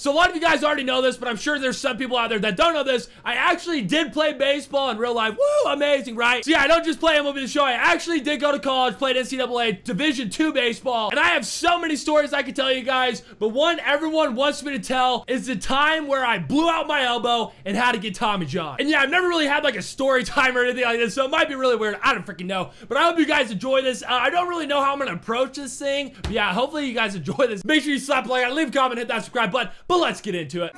So a lot of you guys already know this, but I'm sure there's some people out there that don't know this. I actually did play baseball in real life. Woo, amazing, right? So yeah, I don't just play MLB The Show. I actually did go to college, played NCAA Division II baseball, and I have so many stories I can tell you guys, but one everyone wants me to tell is the time where I blew out my elbow and had to get Tommy John. And yeah, I've never really had like a story time or anything like this, so it might be really weird. I don't freaking know, but I hope you guys enjoy this. I don't really know how I'm gonna approach this thing, but yeah, hopefully you guys enjoy this. Make sure you slap a like, leave a comment, hit that subscribe button, but let's get into it.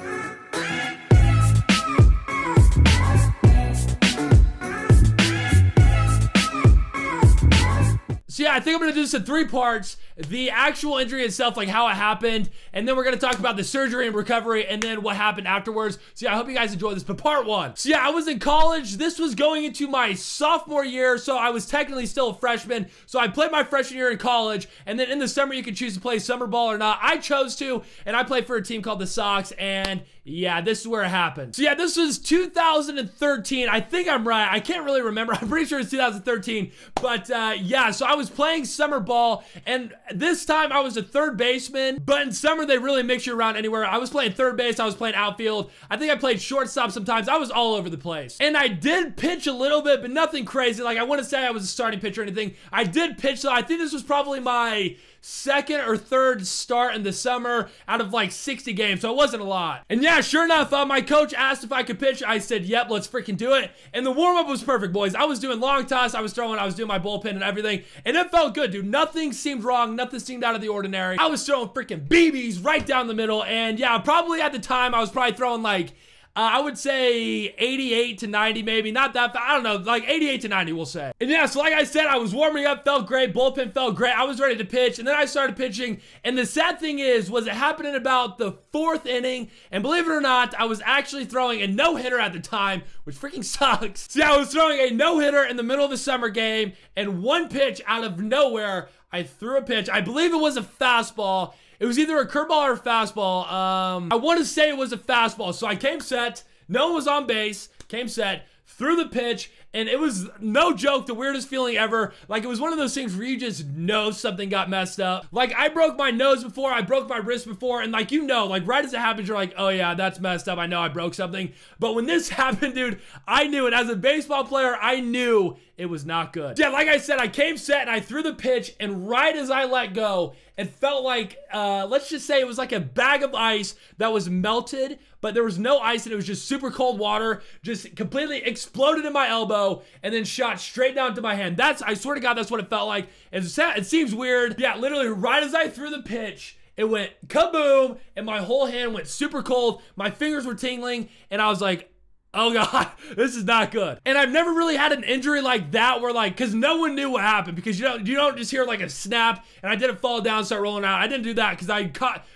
So yeah, I think I'm gonna do this in 3 parts. The actual injury itself, like how it happened, and then we're gonna talk about the surgery and recovery, and then what happened afterwards. So yeah, I hope you guys enjoy this, but part 1. So yeah, I was in college. This was going into my sophomore year, so I was technically still a freshman. So I played my freshman year in college, and then in the summer you can choose to play summer ball or not. I chose to, and I played for a team called the Sox, and yeah, this is where it happened. So yeah, this was 2013. I think I'm right. I can't really remember. I'm pretty sure it's 2013, but yeah, so I was playing summer ball, and this time I was a third baseman, but in summer they really mix you around anywhere. I was playing third base, I was playing outfield, I think I played shortstop sometimes. I was all over the place. And I did pitch a little bit, but nothing crazy. Like, I wouldn't say I was a starting pitcher or anything. I did pitch, so I think this was probably my second or third start in the summer out of like 60 games, so it wasn't a lot. And yeah, sure enough, my coach asked if I could pitch. I said, yep, let's freaking do it. And the warm-up was perfect, boys. I was doing long toss, I was throwing, I was doing my bullpen and everything, and it felt good, dude. Nothing seemed wrong, nothing seemed out of the ordinary. I was throwing freaking BBs right down the middle, and yeah, probably at the time, I was probably throwing like, I would say 88 to 90 maybe, not that fast. I don't know, like 88 to 90 we'll say. And yeah, so like I said, I was warming up, felt great, bullpen felt great, I was ready to pitch, and then I started pitching, and the sad thing was it happened in about the 4th inning, and believe it or not, I was actually throwing a no-hitter at the time, which freaking sucks. So yeah, I was throwing a no-hitter in the middle of the summer game, and one pitch out of nowhere, I threw a pitch, I believe it was a fastball. It was either a curveball or a fastball. I want to say it was a fastball. So I came set, no one was on base, came set, threw the pitch, and it was, no joke, the weirdest feeling ever. Like, it was one of those things where you just know something got messed up. Like, I broke my nose before, I broke my wrist before, and like, you know, like right as it happens, you're like, oh yeah, that's messed up, I know I broke something. But when this happened, dude, I knew it. As a baseball player, I knew it was not good. Yeah, like I said, I came set and I threw the pitch, and right as I let go, it felt like, let's just say it was like a bag of ice that was melted, but there was no ice and it was just super cold water, just completely exploded in my elbow and then shot straight down to my hand. I swear to God, that's what it felt like. It seems weird. Yeah, literally right as I threw the pitch, it went kaboom, and my whole hand went super cold. My fingers were tingling, and I was like, oh God, this is not good. And I've never really had an injury like that where like, cause no one knew what happened, because you don't just hear like a snap and I didn't fall down and start rolling out. I didn't do that because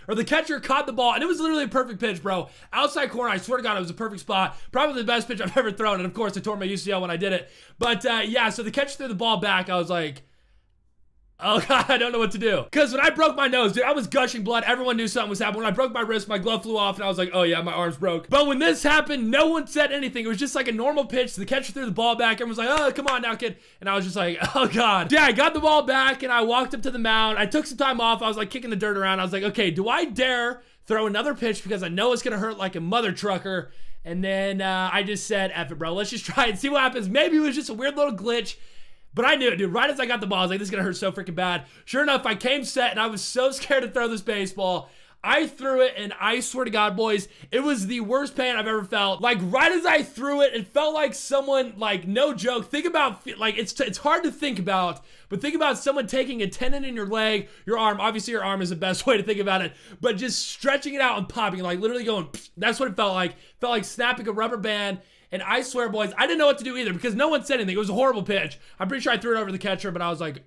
the catcher caught the ball, and it was literally a perfect pitch, bro. Outside corner, I swear to God, it was a perfect spot. Probably the best pitch I've ever thrown. And of course I tore my UCL when I did it. But yeah, so the catcher threw the ball back. I was like, oh God, I don't know what to do. Because when I broke my nose, dude, I was gushing blood. Everyone knew something was happening. When I broke my wrist, my glove flew off, and I was like, oh yeah, my arm's broke. But when this happened, no one said anything. It was just like a normal pitch. The catcher threw the ball back. Everyone was like, oh, come on now, kid. And I was just like, oh God. Yeah, I got the ball back, and I walked up to the mound. I took some time off. I was like kicking the dirt around. I was like, okay, do I dare throw another pitch because I know it's going to hurt like a mother trucker? And then I just said, F it, bro. Let's just try and see what happens. Maybe it was just a weird little glitch. But I knew it, dude. Right as I got the ball, I was like, this is going to hurt so freaking bad. Sure enough, I came set, and I was so scared to throw this baseball. I threw it, and I swear to God, boys, it was the worst pain I've ever felt. Like, right as I threw it, it felt like someone, like, no joke. Think about, like, it's hard to think about, but think about someone taking a tendon in your leg, your arm. Obviously, your arm is the best way to think about it, but just stretching it out and popping, like, literally going, that's what it felt like. It felt like snapping a rubber band. And I swear, boys, I didn't know what to do either because no one said anything. It was a horrible pitch. I'm pretty sure I threw it over the catcher, but I was like,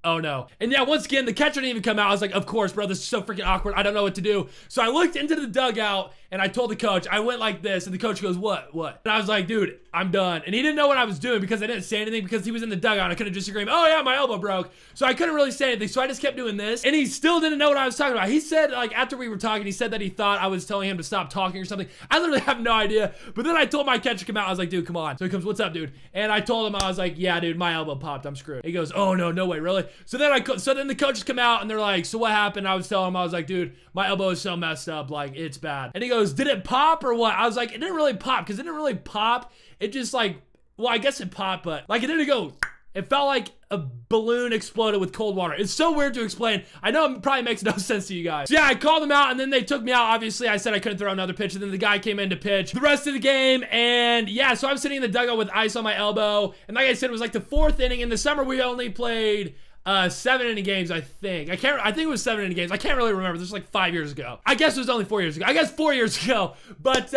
oh no. And yeah, once again, the catcher didn't even come out. I was like, of course, bro, this is so freaking awkward. I don't know what to do. So I looked into the dugout and I told the coach, I went like this, and the coach goes, what? And I was like, dude, I'm done. And he didn't know what I was doing because I didn't say anything because he was in the dugout. I could have just screamed, oh yeah, my elbow broke. So I couldn't really say anything. So I just kept doing this, and he still didn't know what I was talking about. He said, like, after we were talking, he said that he thought I was telling him to stop talking or something. I literally have no idea. But then I told my catcher to come out. I was like, dude, come on. So he comes, what's up, dude? And I told him, I was like, yeah, dude, my elbow popped. I'm screwed. He goes, oh no, no way, really? So then the coaches come out and they're like, so what happened? I was telling him, I was like, dude, my elbow is so messed up, like it's bad. And he goes, did it pop or what? I was like, it didn't really pop, because it didn't really pop. It just like, well, I guess it popped, but like it didn't go. It felt like a balloon exploded with cold water. It's so weird to explain. I know it probably makes no sense to you guys. So yeah, I called them out and then they took me out. Obviously, I said I couldn't throw another pitch, and then the guy came in to pitch the rest of the game. And yeah, so I'm sitting in the dugout with ice on my elbow. And like I said, it was like the 4th inning. In the summer, we only played 7-inning games, I think. I think it was 7-inning games. I can't really remember. This was like 5 years ago. I guess it was only 4 years ago. I guess 4 years ago. But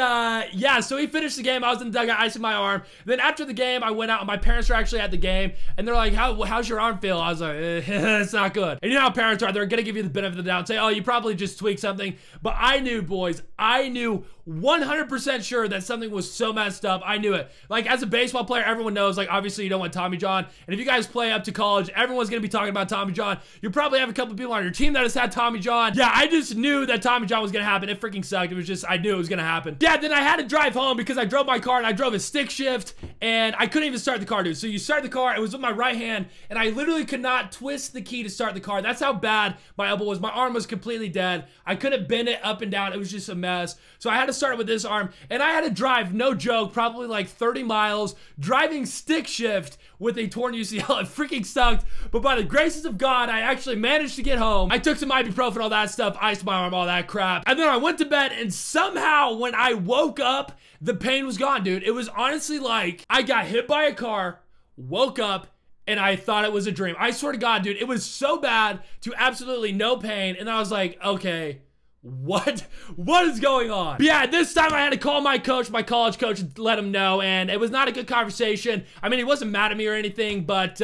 yeah, so he finished the game. I was in the dugout, ice in my arm. Then after the game, I went out, and my parents were actually at the game, and they're like, how's your arm feel? I was like, it's not good. And you know how parents are. They're gonna give you the benefit of the doubt and say, oh, you probably just tweaked something. But I knew, boys, I knew 100% sure that something was so messed up. I knew it. Like, as a baseball player, everyone knows, like, obviously you don't want Tommy John. And if you guys play up to college, everyone's gonna be talking about Tommy John. You probably have a couple people on your team that has had Tommy John. Yeah, I just knew that Tommy John was gonna happen. It freaking sucked. It was just, I knew it was gonna happen. Yeah, then I had to drive home because I drove my car and I drove a stick shift and I couldn't even start the car, dude. So you start the car, it was with my right hand, and I literally could not twist the key to start the car. That's how bad my elbow was. My arm was completely dead. I couldn't bend it up and down. It was just a mess. So I had to start it with this arm, and I had to drive, no joke, probably like 30 miles, driving stick shift with a torn UCL. It freaking sucked, but by the graces of God, I actually managed to get home. I took some ibuprofen, all that stuff, iced my arm, all that crap, and then I went to bed, and somehow when I woke up, the pain was gone, dude. It was honestly like I got hit by a car, woke up, and I thought it was a dream. I swear to God, dude, it was so bad to absolutely no pain, and I was like, okay, what is going on? But yeah, this time I had to call my coach, my college coach, and let him know, and it was not a good conversation. I mean, he wasn't mad at me or anything, but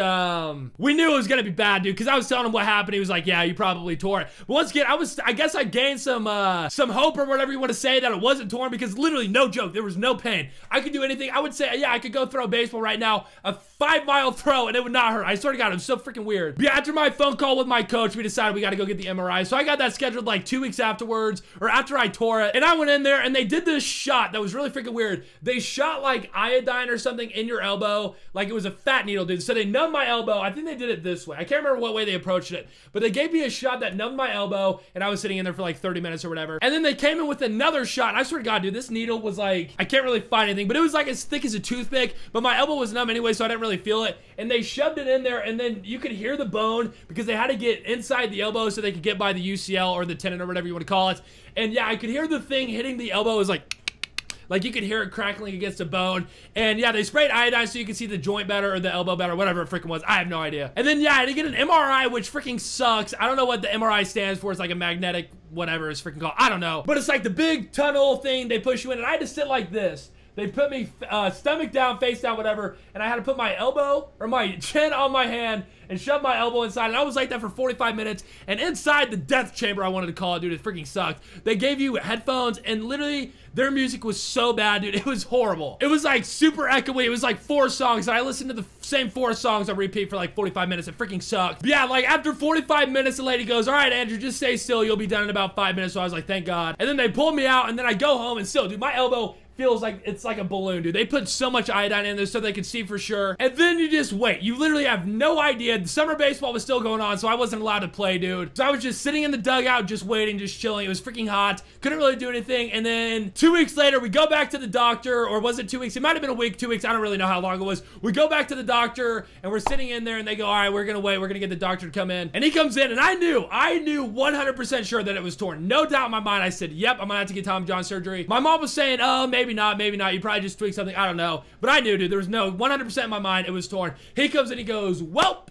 we knew it was gonna be bad, dude, because I was telling him what happened. He was like, yeah, you probably tore it. But once again, I guess I gained some hope or whatever you want to say that it wasn't torn, because literally, no joke, there was no pain. I could do anything. I would say, yeah, I could go throw a baseball right now, a 5-mile throw, and it would not hurt. I swear to God, it was so freaking weird. But yeah, after my phone call with my coach, we decided we got to go get the MRI. So I got that scheduled like 2 weeks afterwards, or after I tore it, and I went in there and they did this shot that was really freaking weird. They shot like iodine or something in your elbow, like it was a fat needle, dude. So they numbed my elbow. I think they did it this way. I can't remember what way they approached it, but they gave me a shot that numbed my elbow, and I was sitting in there for like 30 minutes or whatever. And then they came in with another shot, and I swear to God, dude, this needle was like, I can't really find anything, but it was like as thick as a toothpick, but my elbow was numb anyway, so I didn't really feel it. And they shoved it in there, and then you could hear the bone because they had to get inside the elbow so they could get by the UCL or the tendon or whatever you want to call it. And yeah, I could hear the thing hitting the elbow. It was like you could hear it crackling against a bone. And yeah, they sprayed iodine so you could see the joint better, or the elbow better, whatever it freaking was. I have no idea. And then yeah, I had to get an MRI, which freaking sucks. I don't know what the MRI stands for. It's like a magnetic whatever it's freaking called. I don't know. But it's like the big tunnel thing they push you in, and I had to sit like this. They put me stomach down, face down, whatever, and I had to put my elbow or my chin on my hand and shove my elbow inside, and I was like that for 45 minutes, and inside the death chamber, I wanted to call it, dude, it freaking sucked. They gave you headphones, and literally, their music was so bad, dude, it was horrible. It was like super echoey. It was like 4 songs, and I listened to the same 4 songs on repeat for like 45 minutes. It freaking sucked. But yeah, like after 45 minutes, the lady goes, all right, Andrew, just stay still. You'll be done in about 5 minutes. So I was like, thank God. And then they pulled me out, and then I go home, and still, dude, my elbow feels like it's like a balloon, dude. They put so much iodine in there so they could see for sure. And then you just wait. You literally have no idea. The summer baseball was still going on, so I wasn't allowed to play, dude. So I was just sitting in the dugout, just waiting, just chilling. It was freaking hot. Couldn't really do anything. And then 2 weeks later, we go back to the doctor, or was it 2 weeks? It might have been a week, 2 weeks. I don't really know how long it was. We go back to the doctor, and we're sitting in there, and they go, all right, we're gonna wait. We're gonna get the doctor to come in. And he comes in, and I knew 100% sure that it was torn. No doubt in my mind. I said, yep, I'm gonna have to get Tommy John surgery. My mom was saying, oh, maybe not, maybe not. You probably just tweaked something. I don't know. But I knew, dude. There was no 100% in my mind. It was torn. He comes in, he goes, well,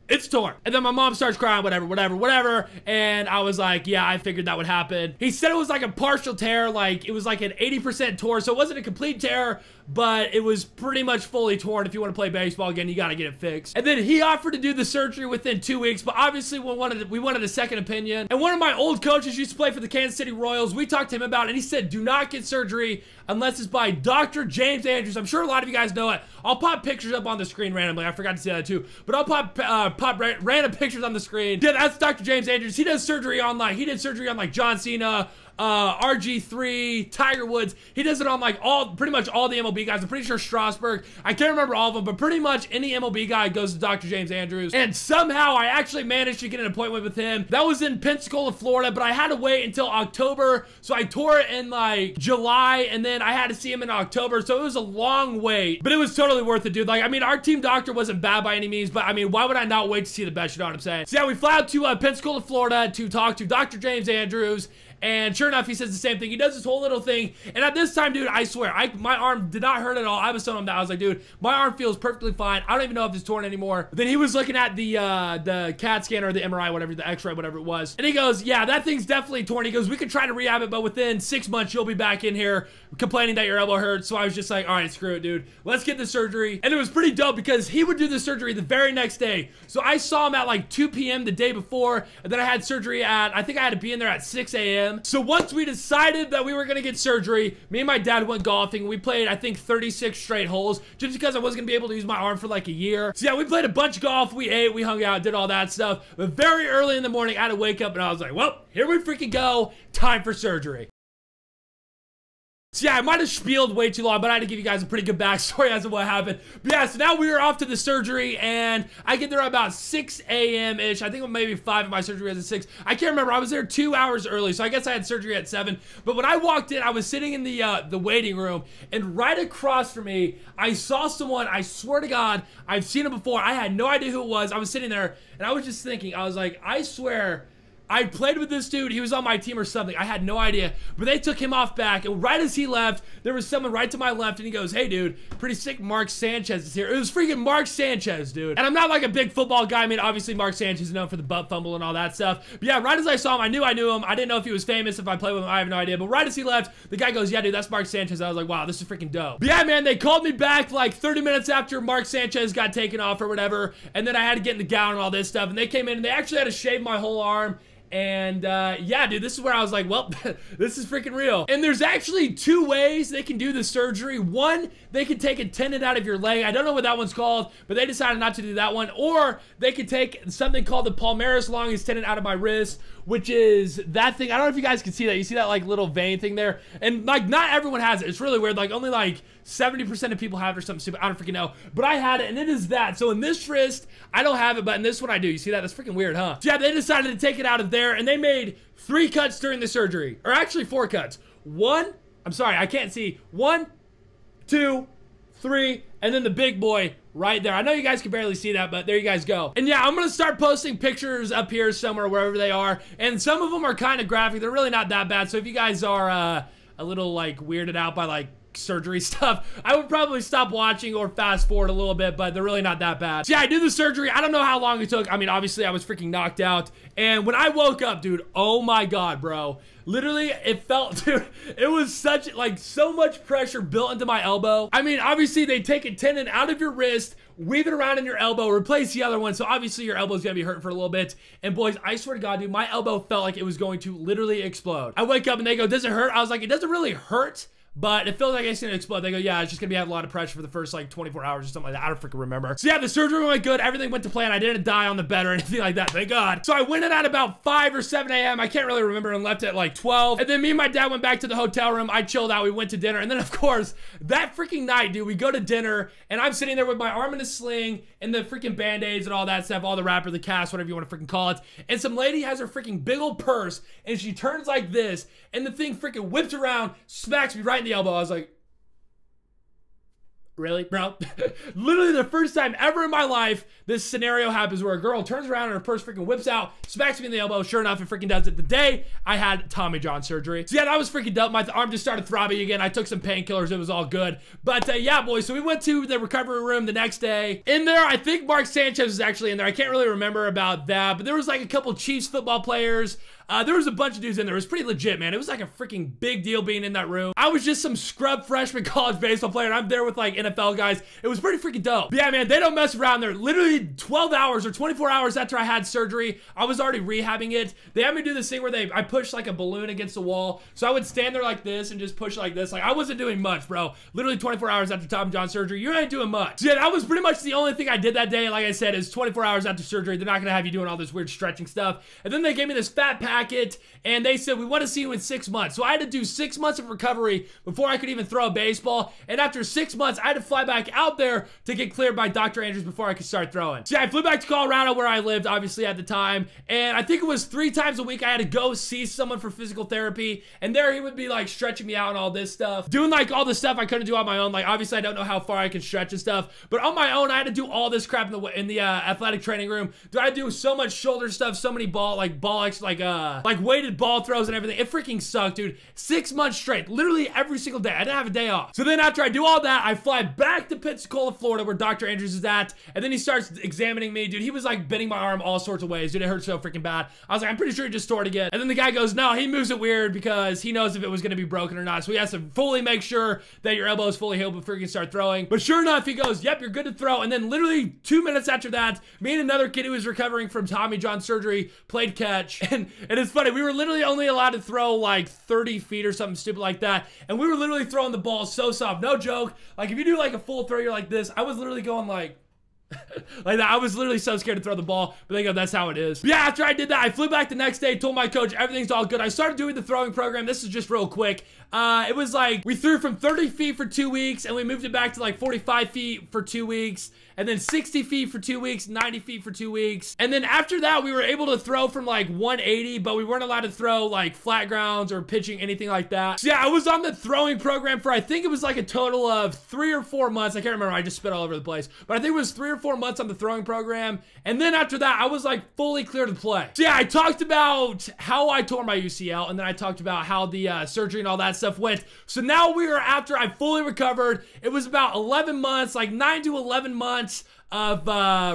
it's torn. And then my mom starts crying, whatever. And I was like, yeah, I figured that would happen. He said it was like a partial tear, like it was like an 80% tear. So it wasn't a complete tear, but it was pretty much fully torn. If you want to play baseball again, you got to get it fixed. And then he offered to do the surgery within 2 weeks, but obviously we wanted a second opinion. And one of my old coaches used to play for the Kansas City Royals. We talked to him about it, and he said, do not get surgery unless it's by Dr. James Andrews. I'm sure a lot of you guys know it. I'll pop pictures up on the screen randomly. I forgot to say that too. But I'll pop random pictures on the screen. Yeah, that's Dr. James Andrews. He does surgery on like, John Cena, RG3, Tiger Woods. He does it on like pretty much all the MLB guys. I'm pretty sure Strasburg. I can't remember all of them, but pretty much any MLB guy goes to Dr. James Andrews. And somehow I actually managed to get an appointment with him. That was in Pensacola, Florida, but I had to wait until October. So I tore it in like July, and then I had to see him in October. So it was a long wait, but it was totally worth it, dude. Like, I mean, our team doctor wasn't bad by any means, but I mean, why would I not wait to see the best? You know what I'm saying? So yeah, we fly out to Pensacola, Florida to talk to Dr. James Andrews. And sure enough, he says the same thing. He does this whole little thing. And at this time, dude, I swear, my arm did not hurt at all. I was telling him that. I was like, dude, my arm feels perfectly fine. I don't even know if it's torn anymore. But then he was looking at the CAT scan or the MRI, whatever, the X-ray, whatever it was. And he goes, yeah, that thing's definitely torn. He goes, we could try to rehab it, but within 6 months, you'll be back in here complaining that your elbow hurts. So I was just like, all right, screw it, dude. Let's get the surgery. And it was pretty dope because he would do the surgery the very next day. So I saw him at like 2 p.m. the day before. And then I had surgery I think I had to be in there at 6 a.m. So once we decided that we were gonna get surgery, me and my dad went golfing. We played, I think, 36 straight holes just because I wasn't gonna be able to use my arm for like a year. So yeah, we played a bunch of golf. We ate, we hung out, did all that stuff. But very early in the morning, I had to wake up and I was like, well, here we freaking go. Time for surgery. So yeah, I might have spieled way too long, but I had to give you guys a pretty good backstory as to what happened. But yeah, so now we are off to the surgery, and I get there about 6 a.m.-ish. I think maybe 5 of my surgery was at 6. I can't remember. I was there 2 hours early, so I guess I had surgery at 7. But when I walked in, I was sitting in the waiting room, and right across from me, I saw someone. I swear to God, I've seen him before. I had no idea who it was. I was sitting there, and I was just thinking, I was like, I swear, I played with this dude. He was on my team or something. I had no idea. But they took him off back. And right as he left, there was someone right to my left. And he goes, hey, dude, pretty sick Mark Sanchez is here. It was freaking Mark Sanchez, dude. And I'm not like a big football guy. I mean, obviously, Mark Sanchez is known for the butt fumble and all that stuff. But yeah, right as I saw him, I knew him. I didn't know if he was famous, if I played with him. I have no idea. But right as he left, the guy goes, yeah, dude, that's Mark Sanchez. I was like, wow, this is freaking dope. But yeah, man, they called me back like 30 minutes after Mark Sanchez got taken off or whatever. And then I had to get in the gown and all this stuff. And they came in and they actually had to shave my whole arm. And yeah, dude, this is where I was like, well, this is freaking real. And there's actually 2 ways they can do the surgery. One, they can take a tendon out of your leg. I don't know what that one's called, but they decided not to do that one. Or they could take something called the palmaris longus tendon out of my wrist, which is that thing. I don't know if you guys can see that. You see that like little vein thing there? And like not everyone has it. It's really weird. Like only like 70% of people have it or something stupid. I don't freaking know. But I had it, and it is that. So in this wrist, I don't have it, but in this one I do. You see that? That's freaking weird, huh? So yeah, they decided to take it out of there, and they made 3 cuts during the surgery. Or actually 4 cuts. 1, I'm sorry, I can't see. 1, 2, 3, and then the big boy right there. I know you guys can barely see that, but there you guys go. And yeah, I'm gonna start posting pictures up here somewhere, wherever they are. And some of them are kind of graphic. They're really not that bad. So if you guys are a little like weirded out by like surgery stuff, I would probably stop watching or fast forward a little bit, but they're really not that bad. So yeah, I did the surgery. I don't know how long it took. I mean, obviously I was freaking knocked out. And when I woke up, dude, oh my God, bro. Literally, it felt, dude, it was such, like, so much pressure built into my elbow. I mean, obviously, they take a tendon out of your wrist, weave it around in your elbow, replace the other one, so obviously your elbow's gonna be hurting for a little bit. And boys, I swear to God, dude, my elbow felt like it was going to literally explode. I wake up and they go, does it hurt? I was like, it doesn't really hurt, but it feels like it's gonna explode. They go, yeah, it's just gonna be a lot of pressure for the first like 24 hours or something like that. I don't freaking remember. So yeah, the surgery went good. Everything went to plan. I didn't die on the bed or anything like that, thank God. So I went in at about 5 or 7 a.m. I can't really remember, and left at like 12. And then me and my dad went back to the hotel room. I chilled out. We went to dinner. And then of course, that freaking night, dude, we go to dinner and I'm sitting there with my arm in a sling and the freaking band-aids and all that stuff, all the wrapper, the cast, whatever you want to freaking call it. And some lady has her freaking big old purse and she turns like this and the thing freaking whips around, smacks me right in the elbow. I was like, really, bro? Literally the first time ever in my life this scenario happens where a girl turns around and her purse freaking whips out, smacks me in the elbow. Sure enough, it freaking does it the day I had Tommy John surgery. So yeah, that was freaking dope. My arm just started throbbing again. I took some painkillers. It was all good. But yeah, boys, so we went to the recovery room the next day. In there, I think Mark Sanchez was actually in there. I can't really remember about that, but there was like a couple Chiefs football players. There was a bunch of dudes in there. It was pretty legit, man. It was like a freaking big deal being in that room. I was just some scrub freshman college baseball player, and I'm there with like NFL guys. It was pretty freaking dope. But yeah, man, they don't mess around there. Literally 12 hours or 24 hours after I had surgery, I was already rehabbing it. They had me do this thing where I pushed like a balloon against the wall. So I would stand there like this and just push like this. Like I wasn't doing much, bro. Literally 24 hours after Tommy John surgery, you ain't doing much. So yeah, that was pretty much the only thing I did that day. Like I said, is 24 hours after surgery, they're not gonna have you doing all this weird stretching stuff. And then they gave me this fat pack back it, and they said, we want to see you in 6 months. So I had to do 6 months of recovery before I could even throw a baseball. And after 6 months, I had to fly back out there to get cleared by Dr. Andrews before I could start throwing. So yeah, I flew back to Colorado where I lived, obviously, at the time. And I think it was 3 times a week I had to go see someone for physical therapy. And there he would be like stretching me out and all this stuff. Doing like all the stuff I couldn't do on my own. Like obviously I don't know how far I can stretch and stuff. But on my own, I had to do all this crap in the athletic training room. Dude, I had to do so much shoulder stuff, so many weighted ball throws and everything. It freaking sucked, dude. 6 months straight, literally every single day. I didn't have a day off. So then after I do all that, I fly back to Pensacola, Florida, where Dr. Andrews is at, and then he starts examining me. Dude, he was like bending my arm all sorts of ways. Dude, it hurt so freaking bad. I was like, I'm pretty sure he just tore it again. And then the guy goes, no, he moves it weird because he knows if it was gonna be broken or not. So he has to fully make sure that your elbow is fully healed before you can start throwing. But sure enough, he goes, yep, you're good to throw. And then literally 2 minutes after that, me and another kid who was recovering from Tommy John surgery played catch. And it's funny, we were literally only allowed to throw like 30 feet or something stupid like that. And we were literally throwing the ball so soft, no joke. Like if you do like a full throw, you're like this. I was literally going like like that. I was literally so scared to throw the ball, but they go, that's how it is. But yeah, after I did that, I flew back the next day, told my coach everything's all good. I started doing the throwing program. This is just real quick. It was like we threw from 30 feet for 2 weeks, and we moved it back to like 45 feet for 2 weeks, and then 60 feet for 2 weeks, 90 feet for 2 weeks. And then after that, we were able to throw from like 180, but we weren't allowed to throw like flat grounds or pitching, anything like that. So yeah, I was on the throwing program for, I think it was like a total of 3 or 4 months. I can't remember. I just spit all over the place. But I think it was 3 or 4 months on the throwing program. And then after that, I was like fully clear to play. So yeah, I talked about how I tore my UCL, and then I talked about how the surgery and all that stuff went. So now we are after I fully recovered. It was about 11 months, like 9 to 11 months of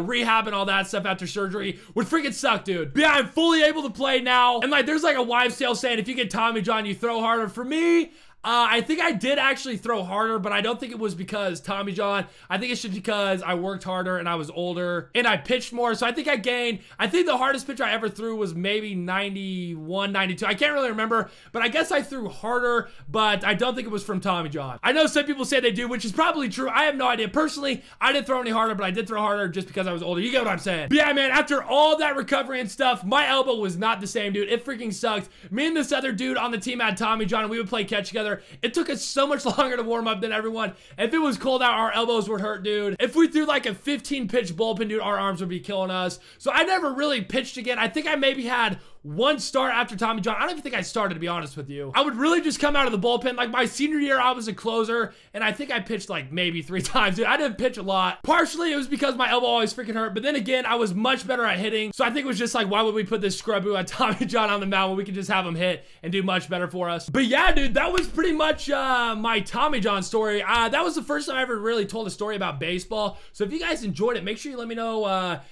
rehab and all that stuff after surgery, which freaking sucked, dude. But yeah, I'm fully able to play now. And like, there's like a wives' tale saying, if you get Tommy John, you throw harder. For me, I think I did actually throw harder, but I don't think it was because Tommy John. I think it's just because I worked harder and I was older and I pitched more. So I think I gained. I think the hardest pitch I ever threw was maybe 91, 92. I can't really remember, but I guess I threw harder, but I don't think it was from Tommy John. I know some people say they do, which is probably true. I have no idea. Personally, I didn't throw any harder, but I did throw harder just because I was older. You get what I'm saying? But yeah, man, after all that recovery and stuff, my elbow was not the same, dude. It freaking sucked. Me and this other dude on the team had Tommy John, and we would play catch together. It took us so much longer to warm up than everyone. If it was cold out, our elbows would hurt, dude. If we threw like a 15 pitch bullpen, dude, our arms would be killing us. So I never really pitched again. I think I maybe had 1 start after Tommy John. I don't even think I started, to be honest with you. I would really just come out of the bullpen. Like my senior year, I was a closer, and I think I pitched like maybe 3 times, dude. I didn't pitch a lot. Partially, it was because my elbow always freaking hurt, but then again, I was much better at hitting. So I think it was just like, why would we put this scrub who had Tommy John on the mound when we could just have him hit and do much better for us? But yeah, dude, that was pretty much my Tommy John story. That was the first time I ever really told a story about baseball. So if you guys enjoyed it, make sure you let me know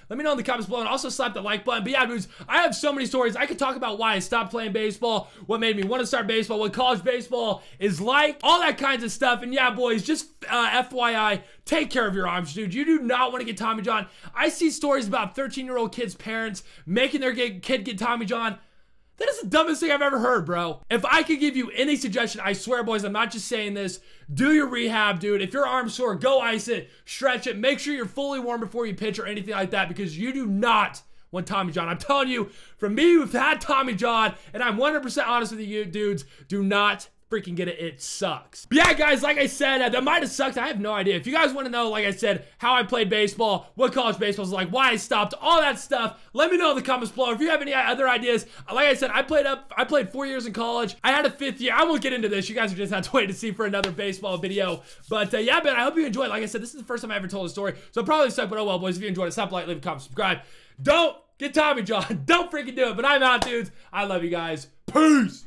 in the comments below, and also slap the like button. But yeah, dudes, I have so many stories. I could talk about why I stopped playing baseball, what made me want to start baseball, what college baseball is like, all that kinds of stuff. And yeah, boys, just FYI, take care of your arms, dude. You do not want to get Tommy John. I see stories about 13-year-old kids' parents making their kid get Tommy John. That is the dumbest thing I've ever heard, bro. If I could give you any suggestion, I swear, boys, I'm not just saying this. Do your rehab, dude. If your arm's sore, go ice it, stretch it. Make sure you're fully warm before you pitch or anything like that, because you do not want Tommy John. I'm telling you, from me who've had Tommy John, and I'm 100% honest with you dudes, do not freaking get it. It sucks. But yeah, guys, like I said, that might have sucked. I have no idea. If you guys want to know, like I said, how I played baseball, what college baseball is like, why I stopped, all that stuff, let me know in the comments below. If you have any other ideas, like I said, I played 4 years in college. I had a 5th year. I won't get into this. You guys are just have to wait to see for another baseball video. But yeah, man, I hope you enjoyed. Like I said, this is the first time I ever told a story, so it probably sucked, but oh well, boys. If you enjoyed it, stop, like, leave a comment, subscribe. Don't get Tommy John. Don't freaking do it. But I'm out, dudes. I love you guys. Peace.